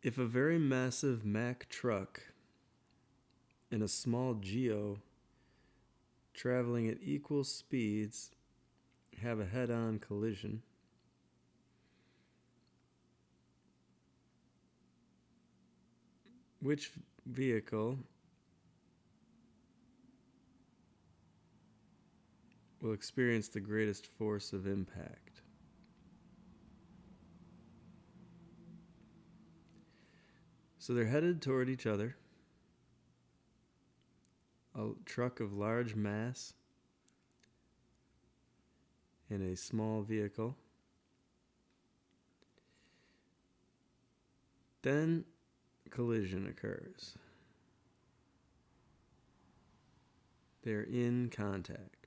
If a very massive Mack truck and a small Geo traveling at equal speeds have a head-on collision, which vehicle will experience the greatest force of impact? So they're headed toward each other. A truck of large mass and a small vehicle. Then collision occurs. They're in contact.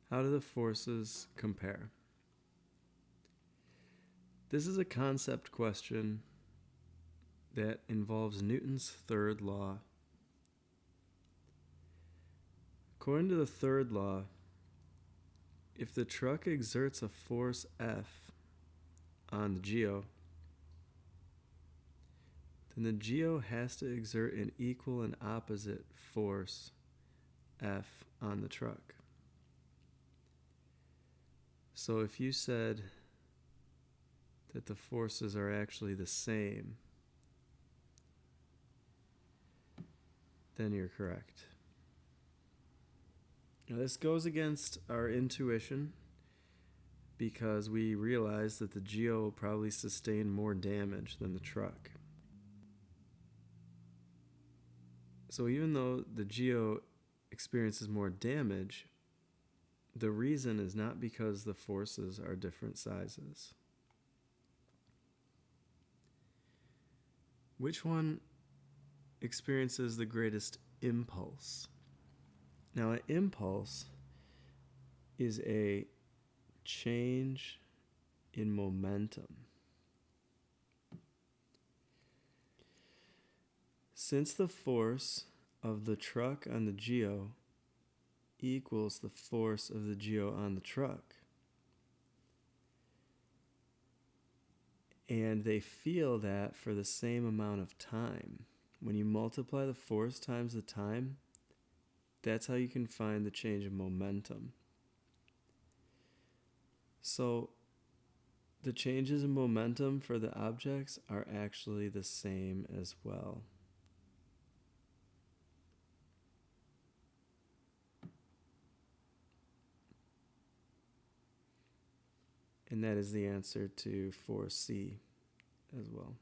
How do the forces compare? This is a concept question that involves Newton's third law. According to the third law, if the truck exerts a force F on the Geo, then the Geo has to exert an equal and opposite force F on the truck. So if you said that the forces are actually the same, then you're correct. Now this goes against our intuition because we realize that the Geo will probably sustain more damage than the truck. So even though the Geo experiences more damage, the reason is not because the forces are different sizes. Which one experiences the greatest impulse? Now, an impulse is a change in momentum. Since the force of the truck on the Geo equals the force of the Geo on the truck, and they feel that for the same amount of time, when you multiply the force times the time, that's how you can find the change in momentum. So the changes in momentum for the objects are actually the same as well. And that is the answer to 4C as well.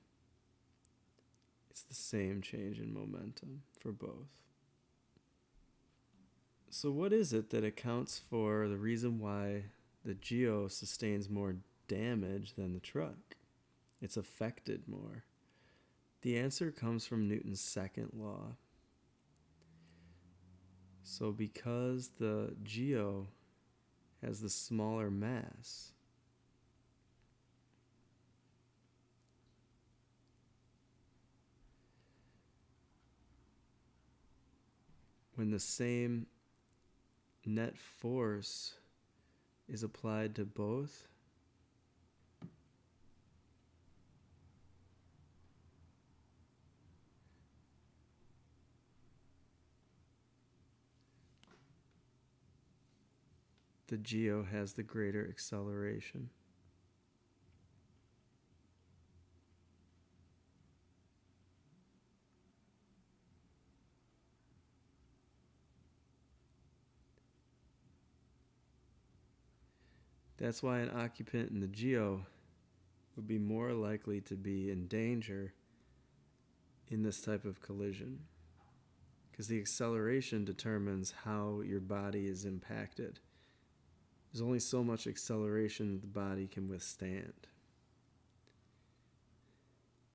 It's the same change in momentum for both. So what is it that accounts for the reason why the Geo sustains more damage than the truck? It's affected more. The answer comes from Newton's second law. So because the Geo has the smaller mass, when the same net force is applied to both, the Geo has the greater acceleration. That's why an occupant in the Geo would be more likely to be in danger in this type of collision, because the acceleration determines how your body is impacted. There's only so much acceleration the body can withstand.